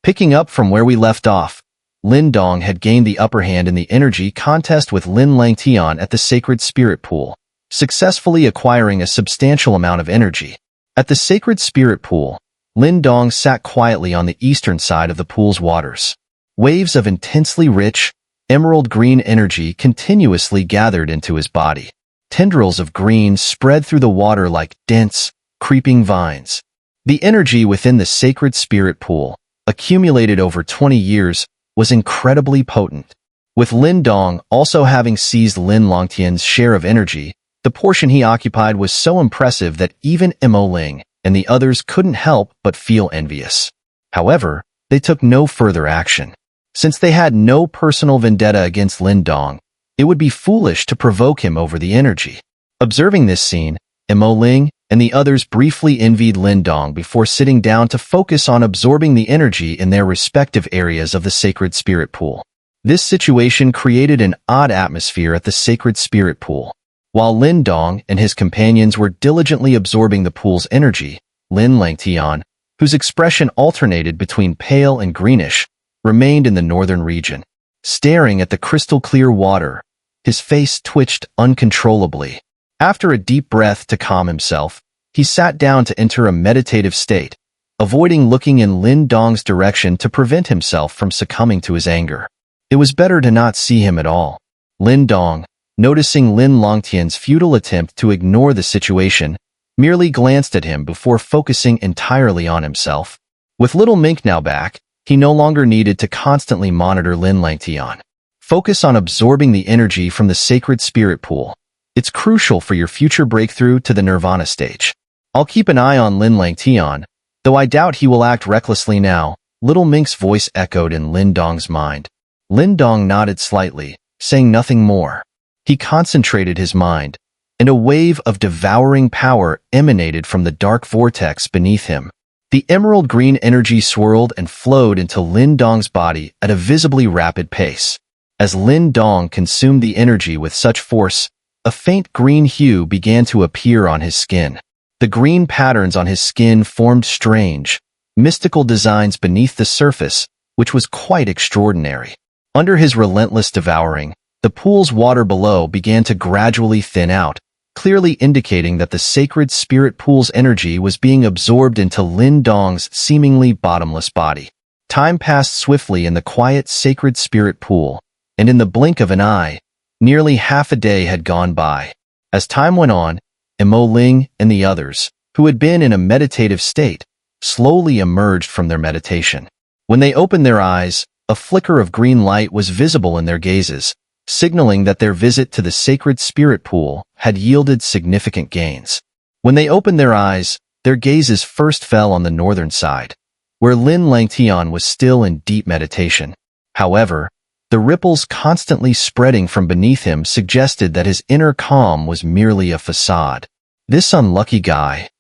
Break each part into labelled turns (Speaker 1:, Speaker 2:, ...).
Speaker 1: Picking up from where we left off, Lin Dong had gained the upper hand in the energy contest with Lin Langtian at the Sacred Spirit Pool, successfully acquiring a substantial amount of energy. At the Sacred Spirit Pool, Lin Dong sat quietly on the eastern side of the pool's waters. Waves of intensely rich, emerald green energy continuously gathered into his body. Tendrils of green spread through the water like dense, creeping vines. The energy within the Sacred Spirit Pool, accumulated over 20 years, was incredibly potent. With Lin Dong also having seized Lin Longtian's share of energy, the portion he occupied was so impressive that even Mo Ling and the others couldn't help but feel envious. However, they took no further action. Since they had no personal vendetta against Lin Dong, it would be foolish to provoke him over the energy. Observing this scene, Mo Ling and the others briefly envied Lin Dong before sitting down to focus on absorbing the energy in their respective areas of the Sacred Spirit Pool. This situation created an odd atmosphere at the Sacred Spirit Pool. While Lin Dong and his companions were diligently absorbing the pool's energy, Lin Langtian, whose expression alternated between pale and greenish, remained in the northern region. Staring at the crystal-clear water, his face twitched uncontrollably. After a deep breath to calm himself, he sat down to enter a meditative state, avoiding looking in Lin Dong's direction to prevent himself from succumbing to his anger. It was better to not see him at all. Lin Dong, noticing Lin Longtian's futile attempt to ignore the situation, merely glanced at him before focusing entirely on himself. With little Mink now back, he no longer needed to constantly monitor Lin Langtian. Focus on absorbing the energy from the Sacred Spirit Pool. It's crucial for your future breakthrough to the Nirvana stage. I'll keep an eye on Lin Langtian, though I doubt he will act recklessly now, Little Mink's voice echoed in Lin Dong's mind. Lin Dong nodded slightly, saying nothing more. He concentrated his mind, and a wave of devouring power emanated from the dark vortex beneath him. The emerald green energy swirled and flowed into Lin Dong's body at a visibly rapid pace. As Lin Dong consumed the energy with such force, a faint green hue began to appear on his skin. The green patterns on his skin formed strange, mystical designs beneath the surface, which was quite extraordinary. Under his relentless devouring, the pool's water below began to gradually thin out, clearly indicating that the Sacred Spirit Pool's energy was being absorbed into Lin Dong's seemingly bottomless body. Time passed swiftly in the quiet Sacred Spirit Pool, and in the blink of an eye, nearly half a day had gone by. As time went on, Mo Ling and the others, who had been in a meditative state, slowly emerged from their meditation. When they opened their eyes, a flicker of green light was visible in their gazes, signaling that their visit to the Sacred Spirit Pool had yielded significant gains. When they opened their eyes, their gazes first fell on the northern side, where Lin Langtian was still in deep meditation. However, the ripples constantly spreading from beneath him suggested that his inner calm was merely a facade. This unlucky guy.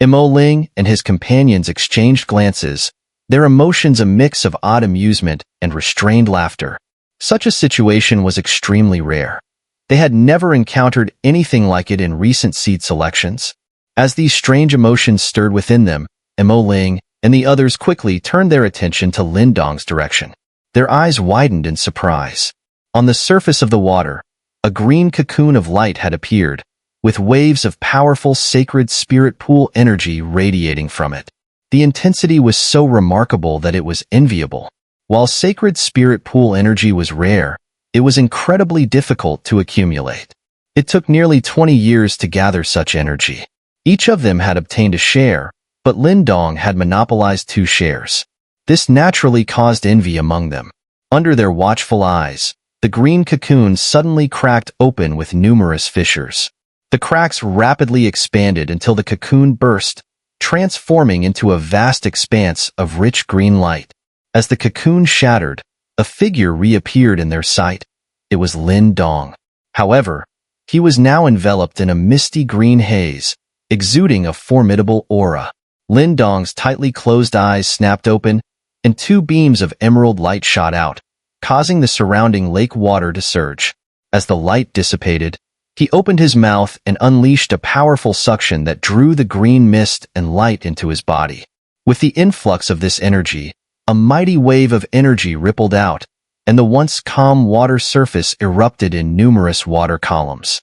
Speaker 1: Mo Ling and his companions exchanged glances, their emotions a mix of odd amusement and restrained laughter. Such a situation was extremely rare. They had never encountered anything like it in recent seed selections. As these strange emotions stirred within them, Mo Ling and the others quickly turned their attention to Lin Dong's direction. Their eyes widened in surprise. On the surface of the water, a green cocoon of light had appeared, with waves of powerful Sacred Spirit Pool energy radiating from it. The intensity was so remarkable that it was enviable. While Sacred Spirit Pool energy was rare, it was incredibly difficult to accumulate. It took nearly 20 years to gather such energy. Each of them had obtained a share, but Lin Dong had monopolized 2 shares. This naturally caused envy among them. Under their watchful eyes, the green cocoon suddenly cracked open with numerous fissures. The cracks rapidly expanded until the cocoon burst, transforming into a vast expanse of rich green light. As the cocoon shattered, a figure reappeared in their sight. It was Lin Dong. However, he was now enveloped in a misty green haze, exuding a formidable aura. Lin Dong's tightly closed eyes snapped open, and 2 beams of emerald light shot out, causing the surrounding lake water to surge. As the light dissipated, he opened his mouth and unleashed a powerful suction that drew the green mist and light into his body. With the influx of this energy, a mighty wave of energy rippled out, and the once calm water surface erupted in numerous water columns.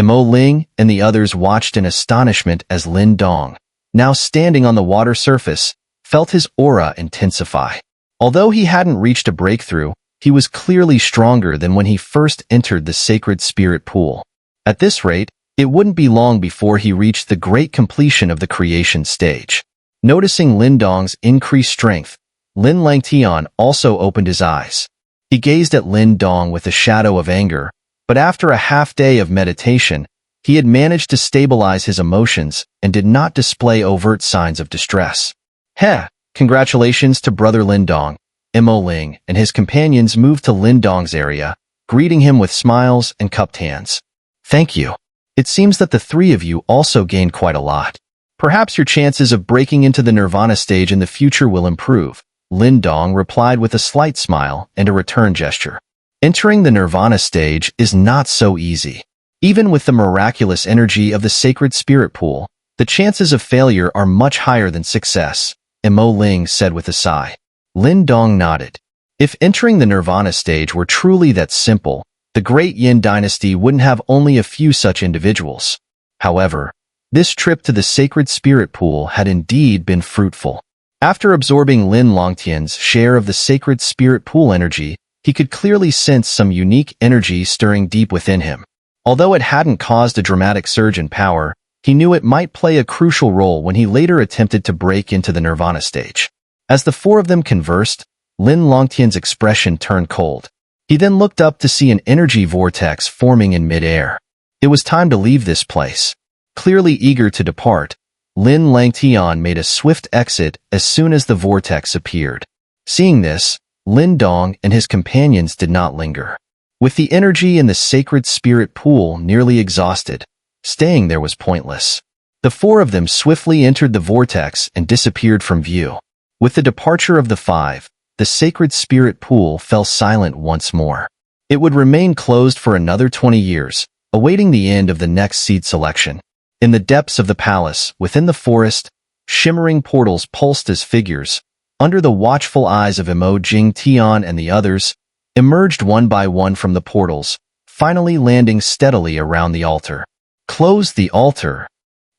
Speaker 1: Mo Ling and the others watched in astonishment as Lin Dong, now standing on the water surface, felt his aura intensify. Although he hadn't reached a breakthrough, he was clearly stronger than when he first entered the sacred spirit pool. At this rate, it wouldn't be long before he reached the great completion of the creation stage. Noticing Lin Dong's increased strength, Lin Langtian also opened his eyes. He gazed at Lin Dong with a shadow of anger, but after a half-day of meditation, he had managed to stabilize his emotions and did not display overt signs of distress. Heh, congratulations to brother Lin Dong. Mo Ling and his companions moved to Lin Dong's area, greeting him with smiles and cupped hands. Thank you. It seems that the three of you also gained quite a lot. Perhaps your chances of breaking into the Nirvana stage in the future will improve. Lin Dong replied with a slight smile and a return gesture. Entering the Nirvana stage is not so easy. Even with the miraculous energy of the sacred spirit pool, the chances of failure are much higher than success, Mo Ling said with a sigh. Lin Dong nodded. If entering the Nirvana stage were truly that simple, the great Yin dynasty wouldn't have only a few such individuals. However, this trip to the sacred spirit pool had indeed been fruitful. After absorbing Lin Longtian's share of the sacred spirit pool energy, he could clearly sense some unique energy stirring deep within him. Although it hadn't caused a dramatic surge in power, he knew it might play a crucial role when he later attempted to break into the Nirvana stage. As the four of them conversed, Lin Longtian's expression turned cold. He then looked up to see an energy vortex forming in mid-air. It was time to leave this place. Clearly eager to depart, Lin Langtian made a swift exit as soon as the vortex appeared. Seeing this, Lin Dong and his companions did not linger. With the energy in the sacred spirit pool nearly exhausted, staying there was pointless. The four of them swiftly entered the vortex and disappeared from view. With the departure of the five, the sacred spirit pool fell silent once more. It would remain closed for another 20 years, awaiting the end of the next seed selection. In the depths of the palace, within the forest, shimmering portals pulsed as figures, under the watchful eyes of Mo Jingtian and the others, emerged one by one from the portals, finally landing steadily around the altar. Close the altar.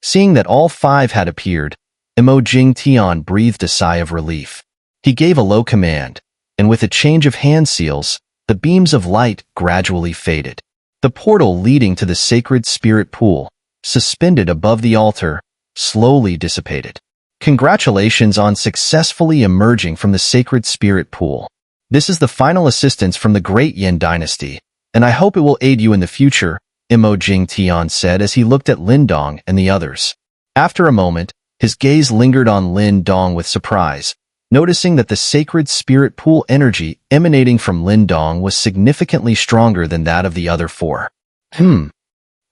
Speaker 1: Seeing that all five had appeared, Mo Jingtian breathed a sigh of relief. He gave a low command, and with a change of hand seals, the beams of light gradually faded. The portal leading to the sacred spirit pool, suspended above the altar, slowly dissipated. Congratulations on successfully emerging from the sacred spirit pool. This is the final assistance from the great Yin dynasty, and I hope it will aid you in the future, Mo Jingtian said as he looked at Lin Dong and the others. After a moment, his gaze lingered on Lin Dong with surprise, noticing that the sacred spirit pool energy emanating from Lin Dong was significantly stronger than that of the other four.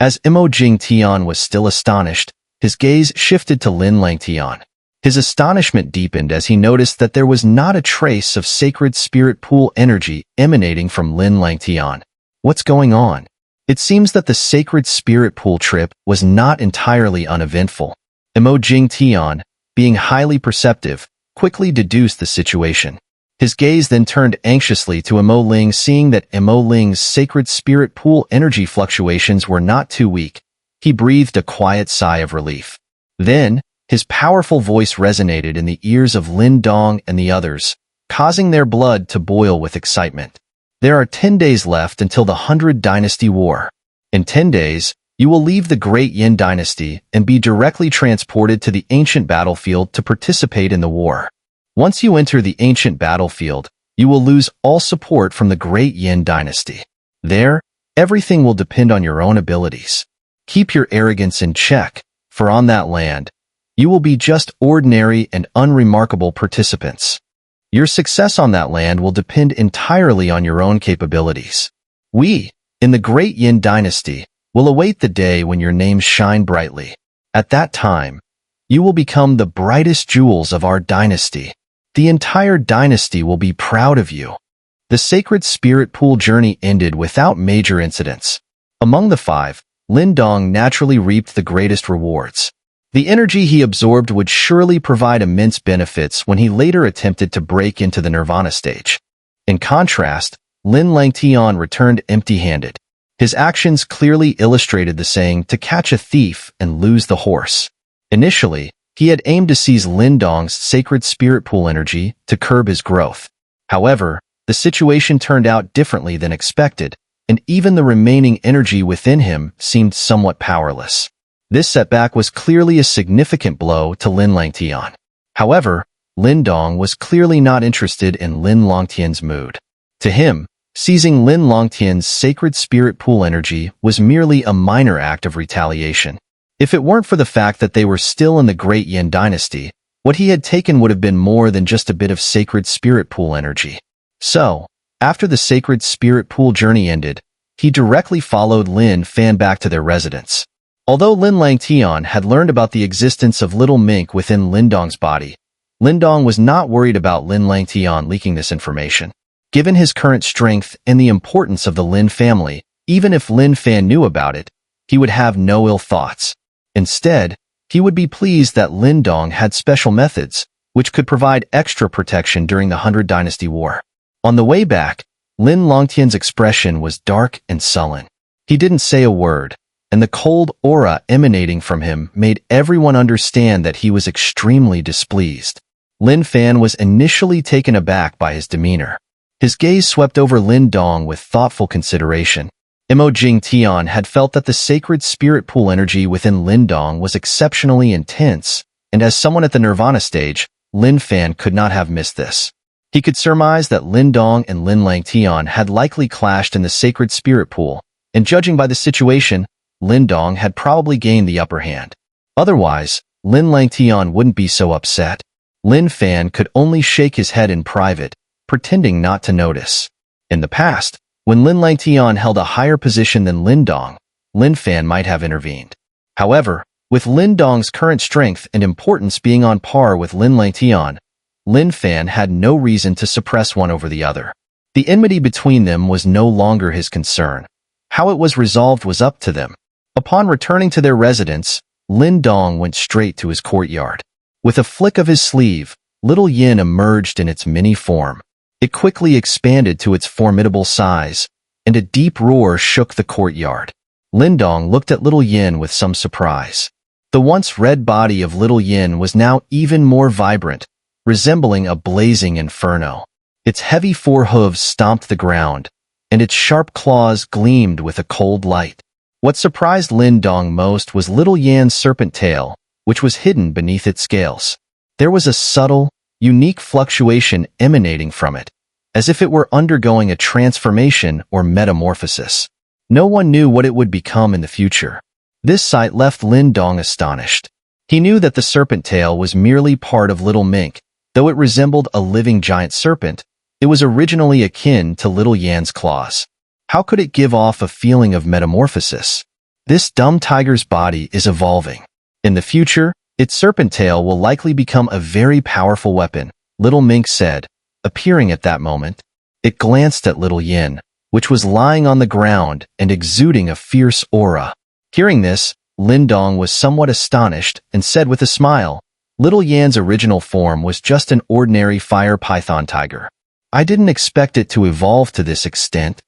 Speaker 1: As Mo Jingtian was still astonished, his gaze shifted to Lin Langtian. His astonishment deepened as he noticed that there was not a trace of sacred spirit pool energy emanating from Lin Langtian. What's going on? It seems that the sacred spirit pool trip was not entirely uneventful. Mo Jingtian, being highly perceptive, quickly deduced the situation. His gaze then turned anxiously to Mo Ling, seeing that Mo Ling's sacred spirit pool energy fluctuations were not too weak. He breathed a quiet sigh of relief. Then, his powerful voice resonated in the ears of Lin Dong and the others, causing their blood to boil with excitement. There are 10 days left until the 100 Dynasty War. In 10 days, you will leave the Great Yin Dynasty and be directly transported to the ancient battlefield to participate in the war. Once you enter the ancient battlefield, you will lose all support from the Great Yin Dynasty. There, everything will depend on your own abilities. Keep your arrogance in check, for on that land, you will be just ordinary and unremarkable participants. Your success on that land will depend entirely on your own capabilities. We, in the Great Yin Dynasty, will await the day when your names shine brightly. At that time, you will become the brightest jewels of our dynasty. The entire dynasty will be proud of you. The sacred spirit pool journey ended without major incidents. Among the five, Lin Dong naturally reaped the greatest rewards. The energy he absorbed would surely provide immense benefits when he later attempted to break into the Nirvana stage. In contrast, Lin Langtian returned empty-handed. His actions clearly illustrated the saying, to catch a thief and lose the horse. Initially, he had aimed to seize Lin Dong's sacred spirit pool energy to curb his growth. However, the situation turned out differently than expected, and even the remaining energy within him seemed somewhat powerless. This setback was clearly a significant blow to Lin Langtian. However, Lin Dong was clearly not interested in Lin Longtian's mood. To him, seizing Lin Longtian's sacred spirit pool energy was merely a minor act of retaliation. If it weren't for the fact that they were still in the Great Yin dynasty, what he had taken would have been more than just a bit of sacred spirit pool energy. So, after the sacred spirit pool journey ended, he directly followed Lin Fan back to their residence. Although Lin Langtian had learned about the existence of Little Mink within Lin Dong's body, Lin Dong was not worried about Lin Langtian leaking this information. Given his current strength and the importance of the Lin family, even if Lin Fan knew about it, he would have no ill thoughts. Instead, he would be pleased that Lin Dong had special methods, which could provide extra protection during the Hundred Dynasty War. On the way back, Lin Longtian's expression was dark and sullen. He didn't say a word, and the cold aura emanating from him made everyone understand that he was extremely displeased. Lin Fan was initially taken aback by his demeanor. His gaze swept over Lin Dong with thoughtful consideration. Mo Jing Tian had felt that the sacred spirit pool energy within Lin Dong was exceptionally intense, and as someone at the Nirvana stage, Lin Fan could not have missed this. He could surmise that Lin Dong and Lin Langtian had likely clashed in the sacred spirit pool, and judging by the situation, Lin Dong had probably gained the upper hand. Otherwise, Lin Langtian wouldn't be so upset. Lin Fan could only shake his head in private, pretending not to notice. In the past, when Lin Langtian held a higher position than Lin Dong, Lin Fan might have intervened. However, with Lin Dong's current strength and importance being on par with Lin Langtian, Lin Fan had no reason to suppress one over the other. The enmity between them was no longer his concern. How it was resolved was up to them. Upon returning to their residence, Lin Dong went straight to his courtyard. With a flick of his sleeve, Little Yin emerged in its mini form. It quickly expanded to its formidable size, and a deep roar shook the courtyard. Lin Dong looked at Little Yin with some surprise. The once red body of Little Yin was now even more vibrant, resembling a blazing inferno. Its heavy four hooves stomped the ground, and its sharp claws gleamed with a cold light. What surprised Lin Dong most was Little Yan's serpent tail, which was hidden beneath its scales. There was a subtle, unique fluctuation emanating from it, as if it were undergoing a transformation or metamorphosis. No one knew what it would become in the future. This sight left Lin Dong astonished. He knew that the serpent tail was merely part of Little Mink. Though it resembled a living giant serpent, it was originally akin to Little Yan's claws. How could it give off a feeling of metamorphosis? This dumb tiger's body is evolving. In the future, its serpent tail will likely become a very powerful weapon, Little Mink said, appearing at that moment. It glanced at Little Yin, which was lying on the ground and exuding a fierce aura. Hearing this, Lin Dong was somewhat astonished and said with a smile, Little Yan's original form was just an ordinary fire python tiger. I didn't expect it to evolve to this extent.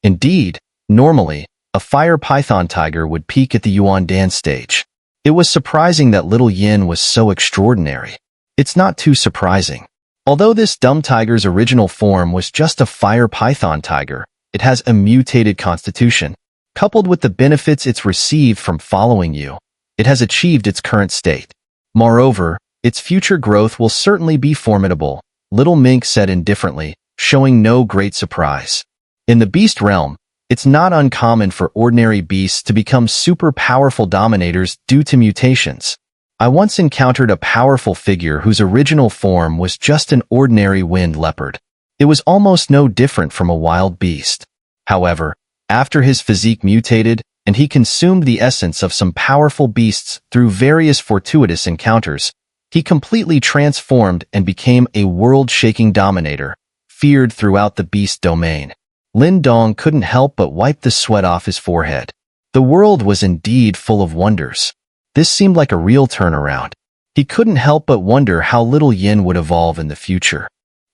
Speaker 1: Indeed, normally, a fire python tiger would peak at the Yuan Dan stage. It was surprising that Little Yin was so extraordinary. It's not too surprising. Although this dumb tiger's original form was just a fire python tiger, it has a mutated constitution. Coupled with the benefits it's received from following you, it has achieved its current state. Moreover, its future growth will certainly be formidable, Little Mink said indifferently, showing no great surprise. In the beast realm, it's not uncommon for ordinary beasts to become super powerful dominators due to mutations. I once encountered a powerful figure whose original form was just an ordinary wind leopard. It was almost no different from a wild beast. However, after his physique mutated, and he consumed the essence of some powerful beasts through various fortuitous encounters, he completely transformed and became a world-shaking dominator, feared throughout the beast domain. Lin Dong couldn't help but wipe the sweat off his forehead. The world was indeed full of wonders. This seemed like a real turnaround. He couldn't help but wonder how Little Yin would evolve in the future.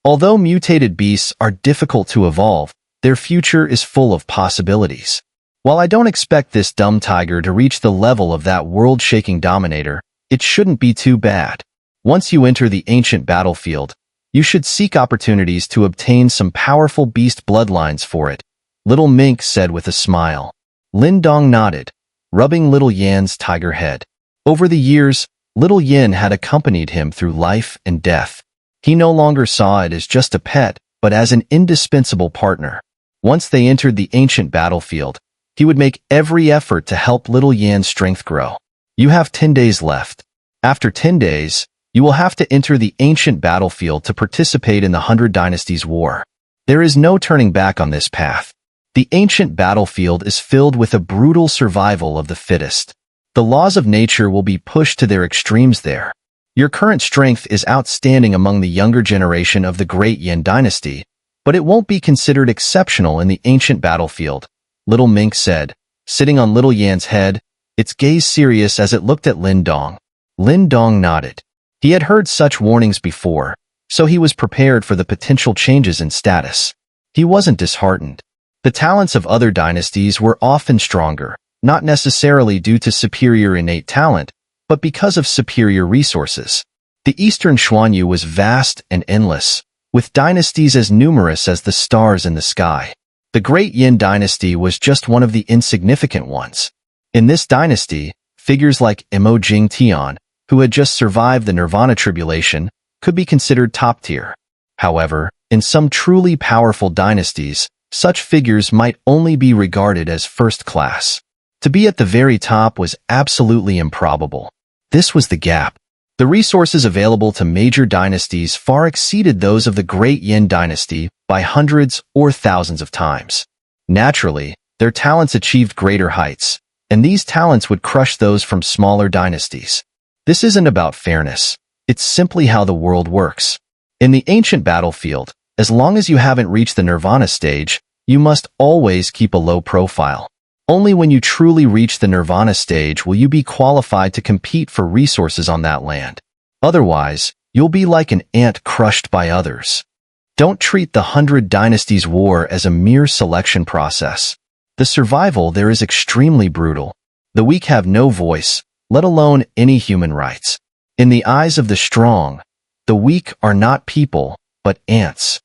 Speaker 1: Although mutated beasts are difficult to evolve, their future is full of possibilities. While I don't expect this dumb tiger to reach the level of that world-shaking dominator, it shouldn't be too bad. Once you enter the ancient battlefield, you should seek opportunities to obtain some powerful beast bloodlines for it, Little Mink said with a smile. Lin Dong nodded, rubbing Little Yan's tiger head. Over the years, Little Yin had accompanied him through life and death. He no longer saw it as just a pet, but as an indispensable partner. Once they entered the ancient battlefield, he would make every effort to help Little Yan's strength grow. You have 10 days left. After 10 days, you will have to enter the ancient battlefield to participate in the 100 Dynasties War. There is no turning back on this path. The ancient battlefield is filled with a brutal survival of the fittest. The laws of nature will be pushed to their extremes there. Your current strength is outstanding among the younger generation of the Great Yin Dynasty, but it won't be considered exceptional in the ancient battlefield, Little Mink said, sitting on Little Yan's head, its gaze serious as it looked at Lin Dong. Lin Dong nodded. He had heard such warnings before, so he was prepared for the potential changes in status. He wasn't disheartened. The talents of other dynasties were often stronger, not necessarily due to superior innate talent, but because of superior resources. The Eastern Xuanyu was vast and endless, with dynasties as numerous as the stars in the sky. The Great Yin Dynasty was just one of the insignificant ones. In this dynasty, figures like Imo Jing Tian, who had just survived the Nirvana tribulation, could be considered top tier. However, in some truly powerful dynasties, such figures might only be regarded as first class. To be at the very top was absolutely improbable. This was the gap. The resources available to major dynasties far exceeded those of the Great Yin Dynasty by hundreds or thousands of times. Naturally, their talents achieved greater heights, and these talents would crush those from smaller dynasties. This isn't about fairness. It's simply how the world works. In the ancient battlefield, as long as you haven't reached the Nirvana stage, you must always keep a low profile. Only when you truly reach the Nirvana stage will you be qualified to compete for resources on that land. Otherwise, you'll be like an ant crushed by others. Don't treat the 100 Dynasties War as a mere selection process. The survival there is extremely brutal. The weak have no voice, let alone any human rights. In the eyes of the strong, the weak are not people, but ants.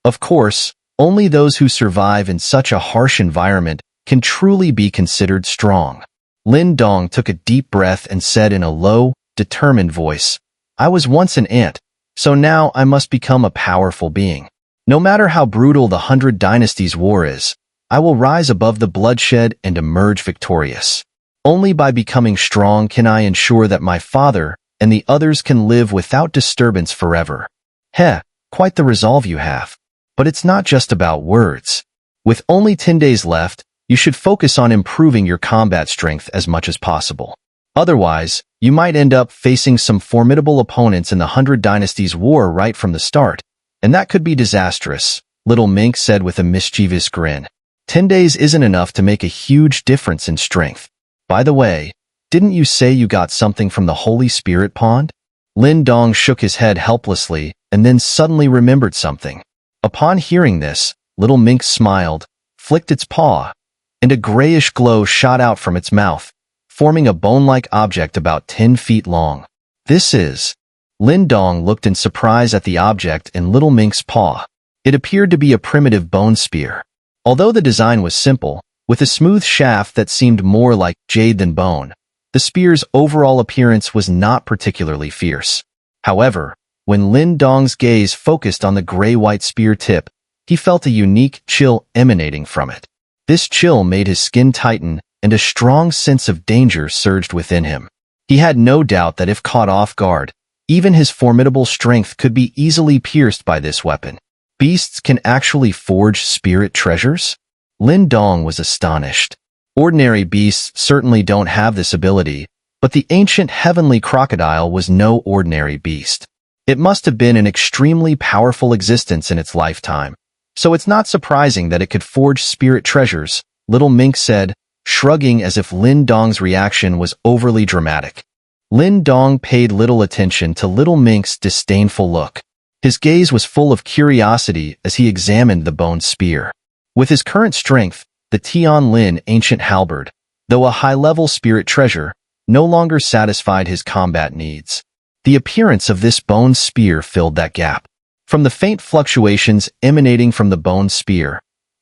Speaker 1: Of course, only those who survive in such a harsh environment can truly be considered strong. Lin Dong took a deep breath and said in a low, determined voice, I was once an ant, so now I must become a powerful being. No matter how brutal the 100 Dynasties War is, I will rise above the bloodshed and emerge victorious. Only by becoming strong can I ensure that my father and the others can live without disturbance forever. Heh, quite the resolve you have. But it's not just about words. With only 10 days left, you should focus on improving your combat strength as much as possible. Otherwise, you might end up facing some formidable opponents in the 100 Dynasties War right from the start, and that could be disastrous, Little Mink said with a mischievous grin. 10 days isn't enough to make a huge difference in strength. By the way, didn't you say you got something from the Holy Spirit Pond? Lin Dong shook his head helplessly and then suddenly remembered something. Upon hearing this, Little Mink smiled, flicked its paw, and a grayish glow shot out from its mouth, forming a bone-like object about 10 feet long. This is... Lin Dong looked in surprise at the object in Little Mink's paw. It appeared to be a primitive bone spear. Although the design was simple, with a smooth shaft that seemed more like jade than bone, the spear's overall appearance was not particularly fierce. However, when Lin Dong's gaze focused on the gray-white spear tip, he felt a unique chill emanating from it. This chill made his skin tighten, and a strong sense of danger surged within him. He had no doubt that if caught off guard, even his formidable strength could be easily pierced by this weapon. Beasts can actually forge spirit treasures? Lin Dong was astonished. Ordinary beasts certainly don't have this ability, but the ancient heavenly crocodile was no ordinary beast. It must have been an extremely powerful existence in its lifetime. So it's not surprising that it could forge spirit treasures, Little Mink said, shrugging as if Lin Dong's reaction was overly dramatic. Lin Dong paid little attention to Little Mink's disdainful look. His gaze was full of curiosity as he examined the bone spear. With his current strength, the Tian Lin ancient halberd, though a high-level spirit treasure, no longer satisfied his combat needs. The appearance of this bone spear filled that gap. From the faint fluctuations emanating from the bone spear,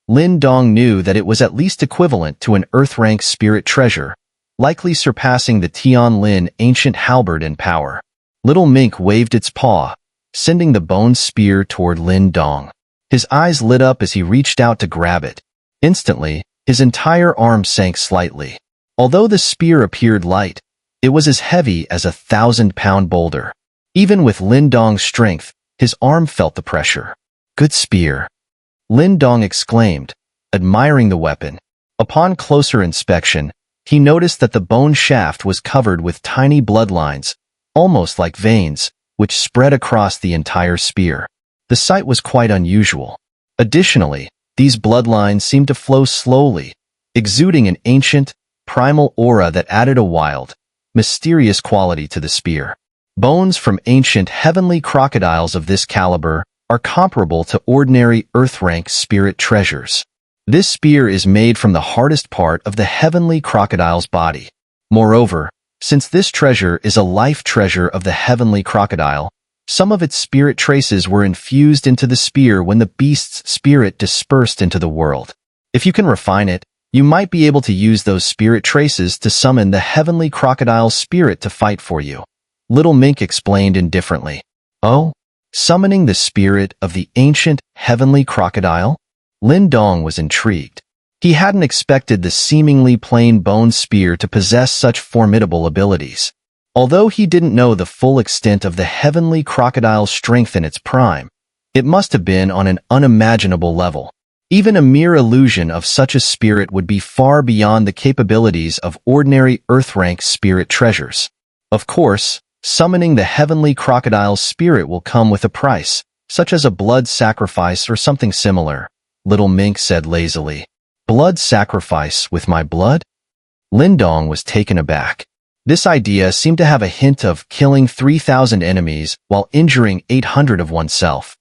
Speaker 1: Lin Dong knew that it was at least equivalent to an Earth-rank spirit treasure, likely surpassing the Tian Lin ancient halberd in power. Little Mink waved its paw, sending the bone spear toward Lin Dong. His eyes lit up as he reached out to grab it. Instantly, his entire arm sank slightly. Although the spear appeared light, it was as heavy as a 1,000-pound boulder. Even with Lin Dong's strength, his arm felt the pressure. "Good spear," Lin Dong exclaimed, admiring the weapon. Upon closer inspection, he noticed that the bone shaft was covered with tiny bloodlines, almost like veins, which spread across the entire spear. The sight was quite unusual. Additionally, these bloodlines seemed to flow slowly, exuding an ancient, primal aura that added a wild, mysterious quality to the spear. Bones from ancient heavenly crocodiles of this caliber are comparable to ordinary Earth-rank spirit treasures. This spear is made from the hardest part of the heavenly crocodile's body. Moreover, since this treasure is a life treasure of the heavenly crocodile, some of its spirit traces were infused into the spear when the beast's spirit dispersed into the world. If you can refine it, you might be able to use those spirit traces to summon the heavenly crocodile's spirit to fight for you. Little Mink explained indifferently. "Oh? Summoning the spirit of the ancient heavenly crocodile?" Lin Dong was intrigued. He hadn't expected the seemingly plain bone spear to possess such formidable abilities. Although he didn't know the full extent of the heavenly crocodile's strength in its prime, it must have been on an unimaginable level. Even a mere illusion of such a spirit would be far beyond the capabilities of ordinary Earth-rank spirit treasures. Of course, summoning the heavenly crocodile's spirit will come with a price, such as a blood sacrifice or something similar, Little Mink said lazily. "Blood sacrifice with my blood?" Lin Dong was taken aback. This idea seemed to have a hint of killing 3,000 enemies while injuring 800 of oneself.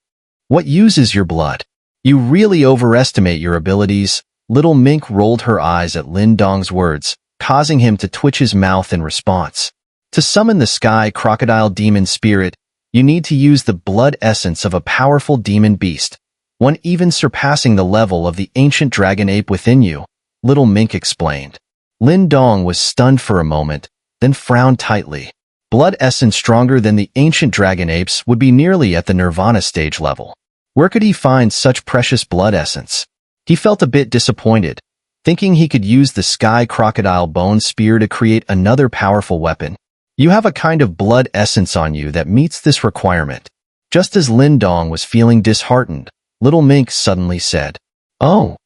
Speaker 1: "What uses your blood? You really overestimate your abilities." Little Mink rolled her eyes at Lin Dong's words, causing him to twitch his mouth in response. To summon the Sky Crocodile Demon Spirit, you need to use the blood essence of a powerful demon beast, one even surpassing the level of the ancient dragon ape within you, Little Mink explained. Lin Dong was stunned for a moment, then frowned tightly. Blood essence stronger than the ancient dragon apes would be nearly at the nirvana stage level. Where could he find such precious blood essence? He felt a bit disappointed, thinking he could use the Sky Crocodile Bone Spear to create another powerful weapon. "You have a kind of blood essence on you that meets this requirement." Just as Lin Dong was feeling disheartened, Little Mink suddenly said, "Oh."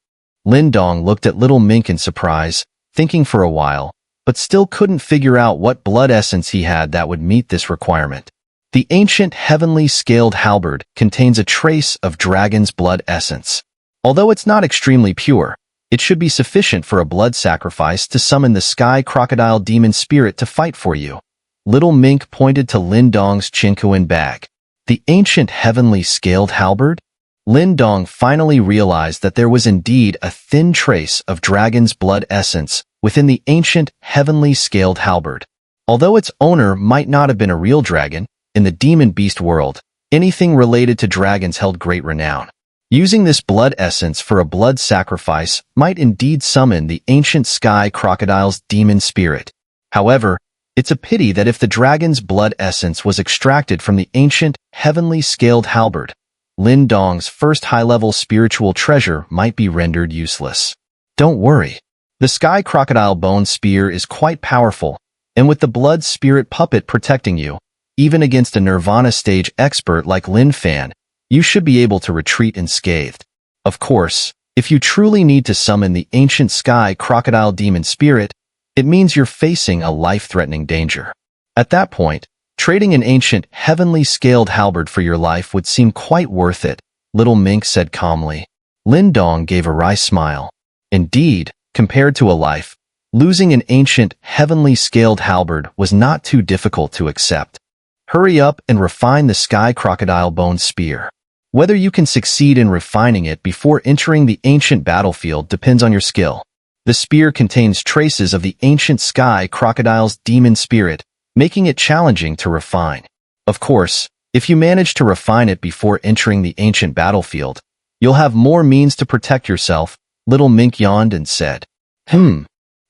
Speaker 1: Lin Dong looked at Little Mink in surprise, thinking for a while, but still couldn't figure out what blood essence he had that would meet this requirement. The ancient heavenly scaled halberd contains a trace of dragon's blood essence. Although it's not extremely pure, it should be sufficient for a blood sacrifice to summon the Sky Crocodile Demon Spirit to fight for you. Little Mink pointed to Lin Dong's chinkuin bag. The ancient heavenly scaled halberd? Lin Dong finally realized that there was indeed a thin trace of dragon's blood essence within the ancient heavenly scaled halberd. Although its owner might not have been a real dragon, in the demon beast world, anything related to dragons held great renown. Using this blood essence for a blood sacrifice might indeed summon the ancient Sky Crocodile's demon spirit. However, it's a pity that if the dragon's blood essence was extracted from the ancient heavenly scaled halberd, Lin Dong's first high-level spiritual treasure might be rendered useless. Don't worry. The Sky Crocodile Bone Spear is quite powerful, and with the blood spirit puppet protecting you, even against a nirvana stage expert like Lin Fan, you should be able to retreat unscathed. Of course, if you truly need to summon the ancient Sky Crocodile Demon Spirit, it means you're facing a life-threatening danger. At that point, trading an ancient heavenly scaled halberd for your life would seem quite worth it, Little Mink said calmly. Lin Dong gave a wry smile. Indeed, compared to a life, Losing an ancient, heavenly scaled halberd was not too difficult to accept. Hurry up and refine the Sky Crocodile Bone Spear. Whether you can succeed in refining it before entering the ancient battlefield depends on your skill. The spear contains traces of the ancient Sky Crocodile's demon spirit, making it challenging to refine. Of course, if you manage to refine it before entering the ancient battlefield, you'll have more means to protect yourself. Little Mink yawned and said,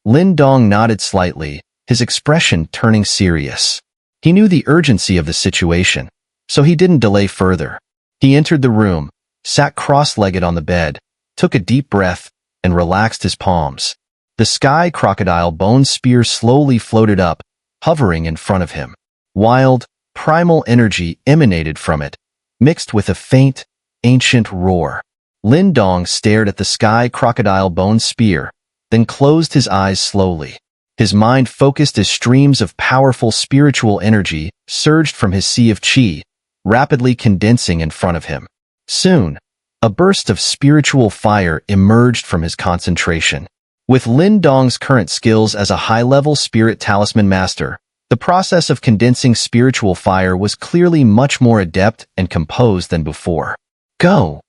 Speaker 1: Lin Dong nodded slightly, his expression turning serious. He knew the urgency of the situation, so he didn't delay further. He entered the room, sat cross-legged on the bed, took a deep breath, and relaxed his palms. The Sky Crocodile Bone Spear slowly floated up, hovering in front of him. Wild, primal energy emanated from it, mixed with a faint, ancient roar. Lin Dong stared at the Sky Crocodile Bone Spear, then closed his eyes slowly. His mind focused as streams of powerful spiritual energy surged from his sea of qi, rapidly condensing in front of him. Soon, a burst of spiritual fire emerged from his concentration. With Lin Dong's current skills as a high-level spirit talisman master, the process of condensing spiritual fire was clearly much more adept and composed than before. Go!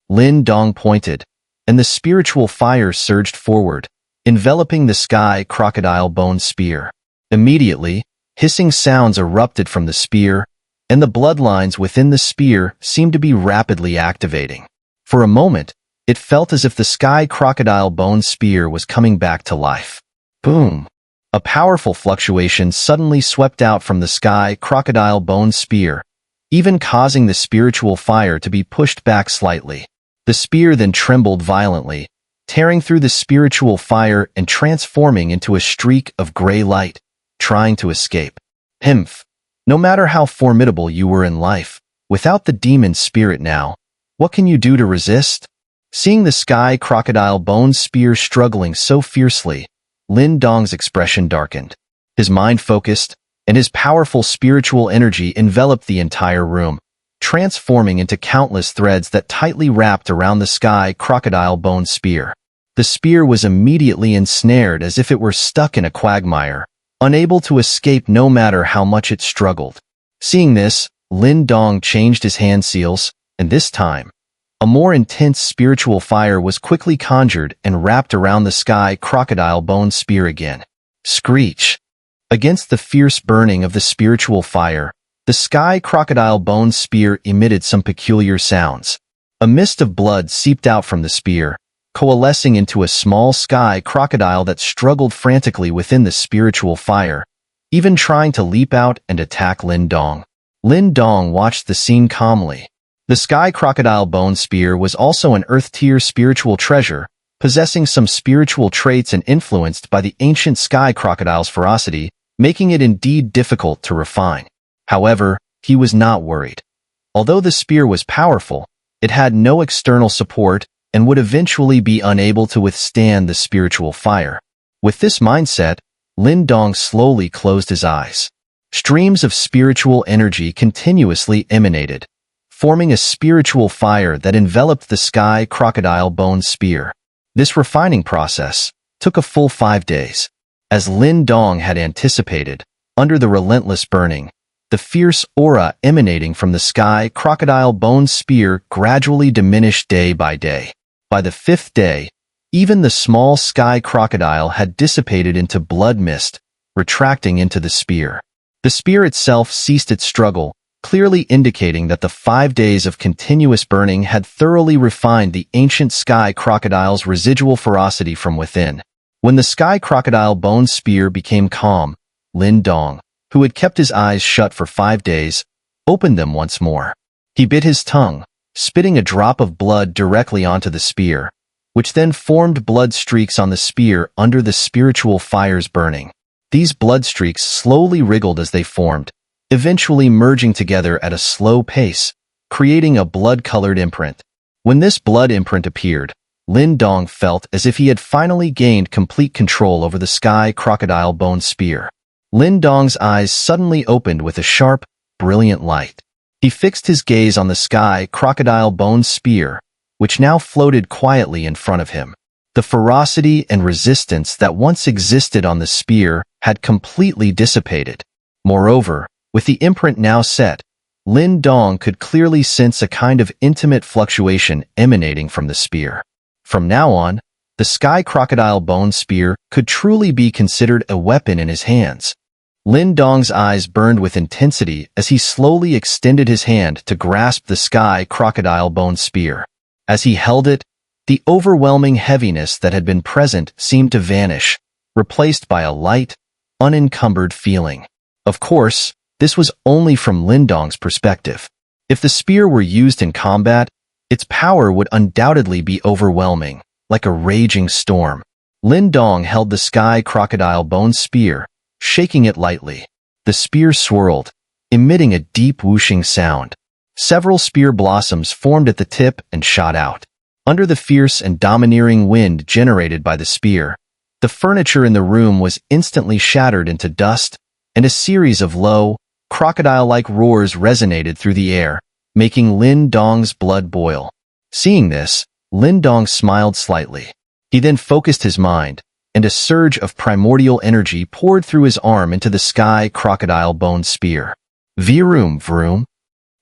Speaker 1: Lin Dong pointed, and the spiritual fire surged forward, enveloping the Sky Crocodile Bone Spear. Immediately, hissing sounds erupted from the spear, and the bloodlines within the spear seemed to be rapidly activating. For a moment, it felt as if the Sky Crocodile Bone Spear was coming back to life. Boom! A powerful fluctuation suddenly swept out from the Sky Crocodile Bone Spear, even causing the spiritual fire to be pushed back slightly. The spear then trembled violently, tearing through the spiritual fire and transforming into a streak of gray light, trying to escape. No matter how formidable you were in life, without the demon spirit now, what can you do to resist? Seeing the Sky Crocodile Bone Spear struggling so fiercely, Lin Dong's expression darkened. His mind focused, and his powerful spiritual energy enveloped the entire room, transforming into countless threads that tightly wrapped around the Sky Crocodile Bone Spear. The spear was immediately ensnared as if it were stuck in a quagmire, unable to escape no matter how much it struggled. Seeing this, Lin Dong changed his hand seals, and this time, a more intense spiritual fire was quickly conjured and wrapped around the Sky Crocodile Bone Spear again. Screech! Against the fierce burning of the spiritual fire, the Sky Crocodile Bone Spear emitted some peculiar sounds. A mist of blood seeped out from the spear, coalescing into a small sky crocodile that struggled frantically within the spiritual fire, even trying to leap out and attack Lin Dong. Lin Dong watched the scene calmly. The Sky Crocodile Bone Spear was also an Earth-tier spiritual treasure, possessing some spiritual traits and influenced by the ancient Sky Crocodile's ferocity, making it indeed difficult to refine. However, he was not worried. Although the spear was powerful, it had no external support and would eventually be unable to withstand the spiritual fire. With this mindset, Lin Dong slowly closed his eyes. Streams of spiritual energy continuously emanated, forming a spiritual fire that enveloped the Sky Crocodile Bone Spear. This refining process took a full 5 days. As Lin Dong had anticipated, under the relentless burning, the fierce aura emanating from the Sky Crocodile Bone Spear gradually diminished day by day. By the 5th day, even the small Sky Crocodile had dissipated into blood mist, retracting into the spear. The spear itself ceased its struggle, clearly indicating that the 5 days of continuous burning had thoroughly refined the ancient Sky Crocodile's residual ferocity from within. When the Sky Crocodile Bone Spear became calm, Lin Dong, who had kept his eyes shut for 5 days, opened them once more. He bit his tongue, spitting a drop of blood directly onto the spear, which then formed blood streaks on the spear under the spiritual fire's burning. These blood streaks slowly wriggled as they formed, eventually merging together at a slow pace, creating a blood-colored imprint. When this blood imprint appeared, Lin Dong felt as if he had finally gained complete control over the Sky Crocodile Bone Spear. Lin Dong's eyes suddenly opened with a sharp, brilliant light. He fixed his gaze on the Sky Crocodile Bone Spear, which now floated quietly in front of him. The ferocity and resistance that once existed on the spear had completely dissipated. Moreover, with the imprint now set, Lin Dong could clearly sense a kind of intimate fluctuation emanating from the spear. From now on, the Sky Crocodile Bone Spear could truly be considered a weapon in his hands. Lin Dong's eyes burned with intensity as he slowly extended his hand to grasp the Sky Crocodile Bone Spear. As he held it, the overwhelming heaviness that had been present seemed to vanish, replaced by a light, unencumbered feeling. Of course, this was only from Lin Dong's perspective. If the spear were used in combat, its power would undoubtedly be overwhelming, like a raging storm. Lin Dong held the Sky Crocodile Bone Spear, shaking it lightly. The spear swirled, emitting a deep whooshing sound. Several spear blossoms formed at the tip and shot out. Under the fierce and domineering wind generated by the spear, the furniture in the room was instantly shattered into dust, and a series of low, crocodile-like roars resonated through the air, making Lin Dong's blood boil. Seeing this, Lin Dong smiled slightly. He then focused his mind, and a surge of primordial energy poured through his arm into the Sky Crocodile Bone Spear. Vroom, vroom.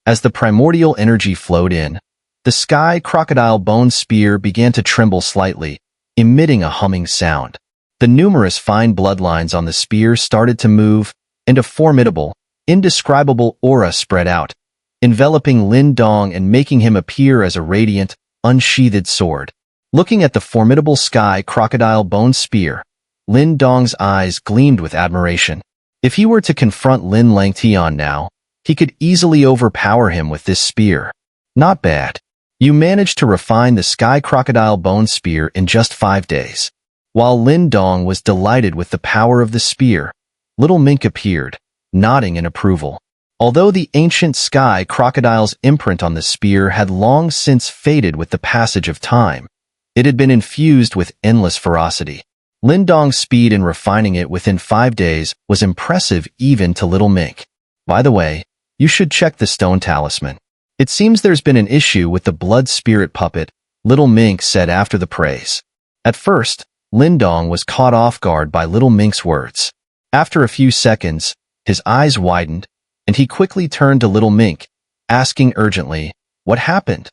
Speaker 1: As the primordial energy flowed in, the Sky Crocodile Bone Spear began to tremble slightly, emitting a humming sound. The numerous fine bloodlines on the spear started to move, and a formidable, indescribable aura spread out, enveloping Lin Dong and making him appear as a radiant, unsheathed sword. Looking at the formidable Sky Crocodile Bone Spear, Lin Dong's eyes gleamed with admiration. If he were to confront Lin Langtian now, he could easily overpower him with this spear. Not bad. You managed to refine the Sky Crocodile Bone Spear in just 5 days. While Lin Dong was delighted with the power of the spear, Little Mink appeared, nodding in approval. Although the ancient Sky Crocodile's imprint on the spear had long since faded with the passage of time, it had been infused with endless ferocity. Lin Dong's speed in refining it within 5 days was impressive even to Little Mink. By the way, you should check the stone talisman. It seems there's been an issue with the blood spirit puppet, Little Mink said after the praise. At first, Lin Dong was caught off guard by Little Mink's words. After a few seconds, his eyes widened, and he quickly turned to Little Mink, asking urgently, "What happened?"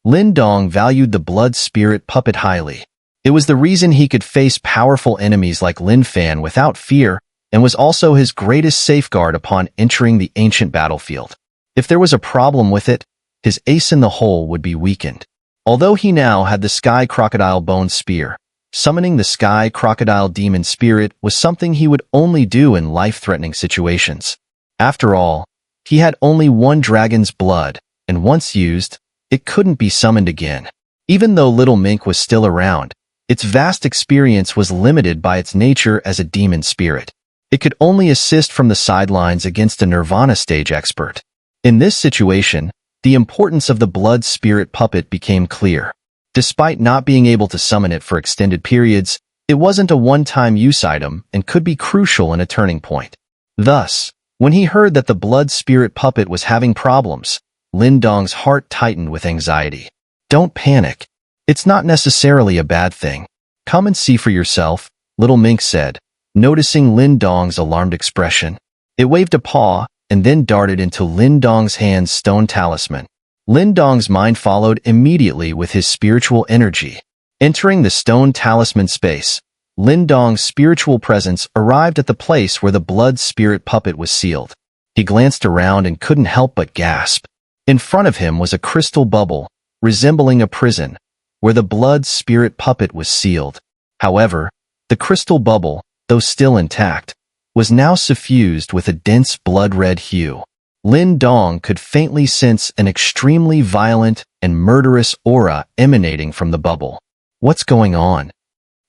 Speaker 1: Lin Dong valued the blood spirit puppet highly. It was the reason he could face powerful enemies like Lin Fan without fear, and was also his greatest safeguard upon entering the ancient battlefield. If there was a problem with it, his ace in the hole would be weakened. Although he now had the Sky Crocodile Bone Spear, summoning the Sky Crocodile Demon Spirit was something he would only do in life-threatening situations. After all, he had only one dragon's blood, and once used, it couldn't be summoned again. Even though Little Mink was still around, its vast experience was limited by its nature as a demon spirit. It could only assist from the sidelines against a Nirvana stage expert. In this situation, the importance of the blood spirit puppet became clear. Despite not being able to summon it for extended periods, it wasn't a one-time use item and could be crucial in a turning point. Thus, when he heard that the blood spirit puppet was having problems, Lin Dong's heart tightened with anxiety. Don't panic. It's not necessarily a bad thing. Come and see for yourself, Little Mink said, noticing Lin Dong's alarmed expression. It waved a paw and then darted into Lin Dong's hand's stone talisman. Lin Dong's mind followed immediately with his spiritual energy. Entering the stone talisman space, Lin Dong's spiritual presence arrived at the place where the blood spirit puppet was sealed. He glanced around and couldn't help but gasp. In front of him was a crystal bubble, resembling a prison, where the blood spirit puppet was sealed. However, the crystal bubble, though still intact, was now suffused with a dense blood-red hue. Lin Dong could faintly sense an extremely violent and murderous aura emanating from the bubble. What's going on?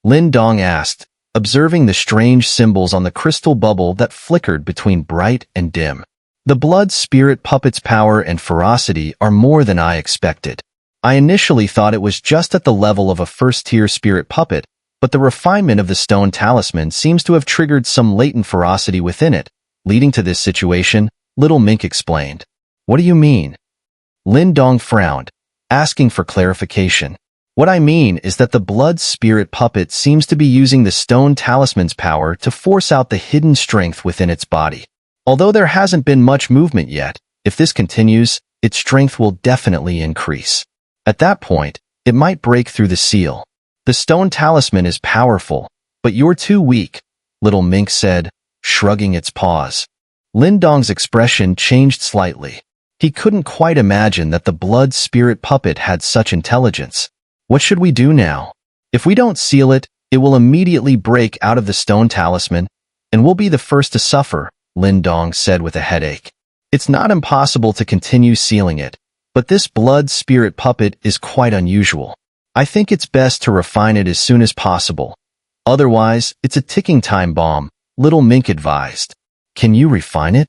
Speaker 1: Lin Dong asked, observing the strange symbols on the crystal bubble that flickered between bright and dim. The blood spirit puppet's power and ferocity are more than I expected. I initially thought it was just at the level of a first-tier spirit puppet, but the refinement of the stone talisman seems to have triggered some latent ferocity within it, leading to this situation, Little Mink explained. What do you mean? Lin Dong frowned, asking for clarification. What I mean is that the blood spirit puppet seems to be using the stone talisman's power to force out the hidden strength within its body. Although there hasn't been much movement yet, if this continues, its strength will definitely increase. At that point, it might break through the seal. The stone talisman is powerful, but you're too weak, little mink said, shrugging its paws. Lin Dong's expression changed slightly. He couldn't quite imagine that the blood spirit puppet had such intelligence. What should we do now? If we don't seal it, it will immediately break out of the stone talisman, and we'll be the first to suffer, Lin Dong said with a headache. It's not impossible to continue sealing it, but this blood spirit puppet is quite unusual. I think it's best to refine it as soon as possible. Otherwise, it's a ticking time bomb, little mink advised. Can you refine it?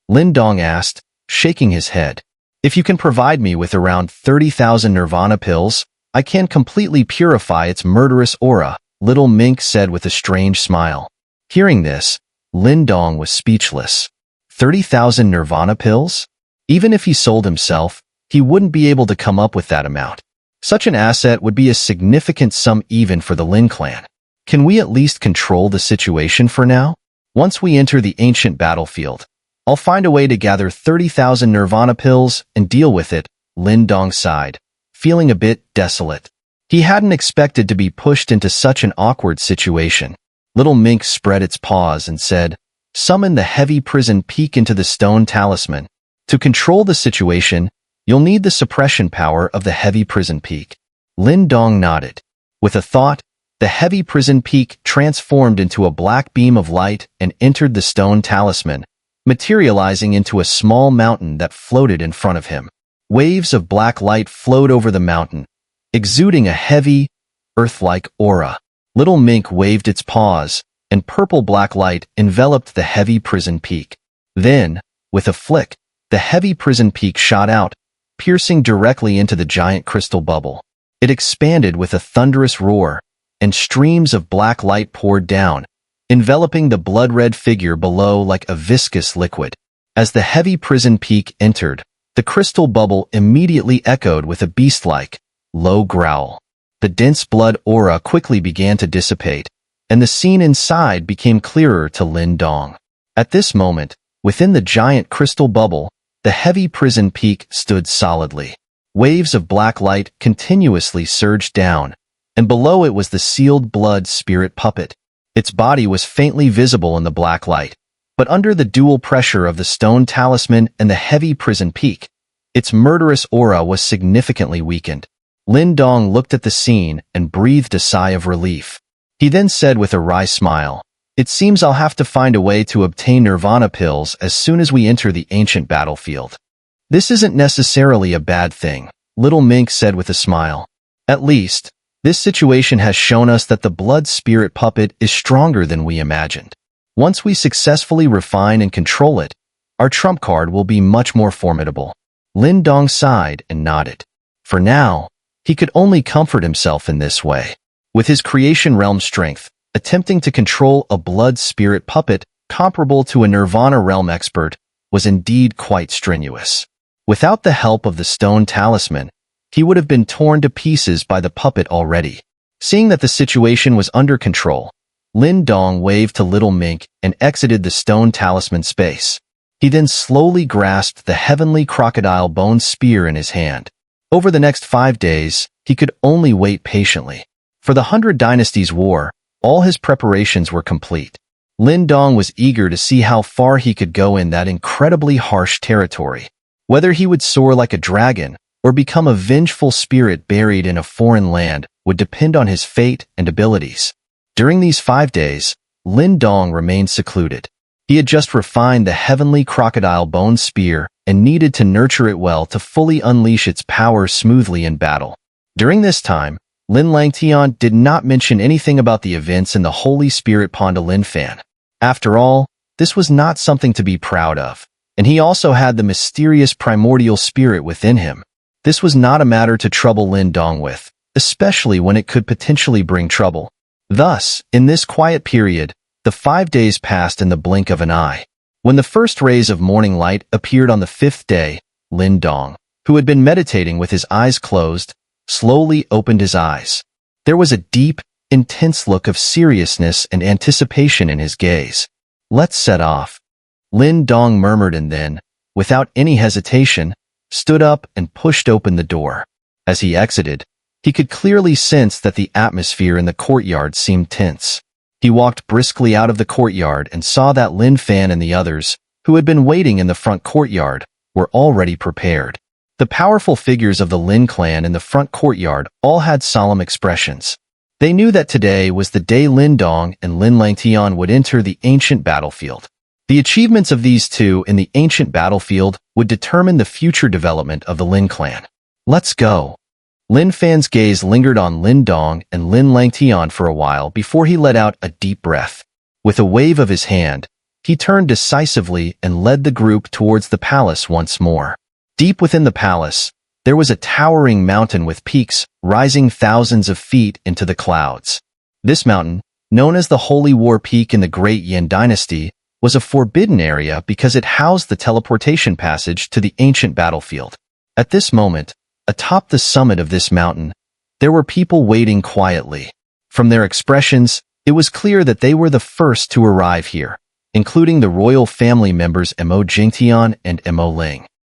Speaker 1: Lin Dong asked, shaking his head. If you can provide me with around 30,000 nirvana pills, I can completely purify its murderous aura, little mink said with a strange smile. Hearing this, Lin Dong was speechless. 30,000 nirvana pills? Even if he sold himself, he wouldn't be able to come up with that amount. Such an asset would be a significant sum even for the Lin clan. Can we at least control the situation for now? Once we enter the ancient battlefield, I'll find a way to gather 30,000 nirvana pills and deal with it, Lin Dong sighed, feeling a bit desolate. He hadn't expected to be pushed into such an awkward situation. Little mink spread its paws and said, "Summon the heavy prison peak into the stone talisman. To control the situation, you'll need the suppression power of the heavy prison peak." Lin Dong nodded. With a thought, the heavy prison peak transformed into a black beam of light and entered the stone talisman, materializing into a small mountain that floated in front of him. Waves of black light flowed over the mountain, exuding a heavy, earth-like aura. Little mink waved its paws, and purple-black light enveloped the heavy prison peak. Then, with a flick, the heavy prison peak shot out, piercing directly into the giant crystal bubble. It expanded with a thunderous roar, and streams of black light poured down, enveloping the blood-red figure below like a viscous liquid. As the heavy prison peak entered, the crystal bubble immediately echoed with a beast-like, low growl. The dense blood aura quickly began to dissipate, and the scene inside became clearer to Lin Dong. At this moment, within the giant crystal bubble, the heavy prison peak stood solidly. Waves of black light continuously surged down, and below it was the sealed blood spirit puppet. Its body was faintly visible in the black light, but under the dual pressure of the stone talisman and the heavy prison peak, its murderous aura was significantly weakened. Lin Dong looked at the scene and breathed a sigh of relief. He then said with a wry smile, "It seems I'll have to find a way to obtain nirvana pills as soon as we enter the ancient battlefield." "This isn't necessarily a bad thing," little mink said with a smile. "At least, this situation has shown us that the blood spirit puppet is stronger than we imagined. Once we successfully refine and control it, our trump card will be much more formidable." Lin Dong sighed and nodded. For now, he could only comfort himself in this way. With his creation realm strength, attempting to control a blood spirit puppet comparable to a Nirvana realm expert was indeed quite strenuous. Without the help of the stone talisman, he would have been torn to pieces by the puppet already. Seeing that the situation was under control, Lin Dong waved to Little Mink and exited the stone talisman space. He then slowly grasped the heavenly crocodile bone spear in his hand. Over the next 5 days, he could only wait patiently. For the 100 Dynasties War, all his preparations were complete. Lin Dong was eager to see how far he could go in that incredibly harsh territory. Whether he would soar like a dragon or become a vengeful spirit buried in a foreign land would depend on his fate and abilities. During these 5 days, Lin Dong remained secluded. He had just refined the heavenly crocodile bone spear and needed to nurture it well to fully unleash its power smoothly in battle. During this time, Lin Langtian did not mention anything about the events in the Holy Spirit Pond to Lin Fan. After all, this was not something to be proud of, and he also had the mysterious primordial spirit within him. This was not a matter to trouble Lin Dong with, especially when it could potentially bring trouble. Thus, in this quiet period, the 5 days passed in the blink of an eye. When the first rays of morning light appeared on the 5th day, Lin Dong, who had been meditating with his eyes closed, slowly opened his eyes. There was a deep, intense look of seriousness and anticipation in his gaze. "Let's set off," Lin Dong murmured, and then, without any hesitation, stood up and pushed open the door. As he exited, he could clearly sense that the atmosphere in the courtyard seemed tense. He walked briskly out of the courtyard and saw that Lin Fan and the others, who had been waiting in the front courtyard, were already prepared. The powerful figures of the Lin clan in the front courtyard all had solemn expressions. They knew that today was the day Lin Dong and Lin Langtian would enter the ancient battlefield. The achievements of these two in the ancient battlefield would determine the future development of the Lin clan. "Let's go." Lin Fan's gaze lingered on Lin Dong and Lin Langtian for a while before he let out a deep breath. With a wave of his hand, he turned decisively and led the group towards the palace once more. Deep within the palace, there was a towering mountain with peaks rising thousands of feet into the clouds. This mountain, known as the Holy War Peak in the Great Yin Dynasty, was a forbidden area because it housed the teleportation passage to the ancient battlefield. At this moment, atop the summit of this mountain, there were people waiting quietly. From their expressions, it was clear that they were the first to arrive here, including the royal family members Mo Jingtian and Mo Ling.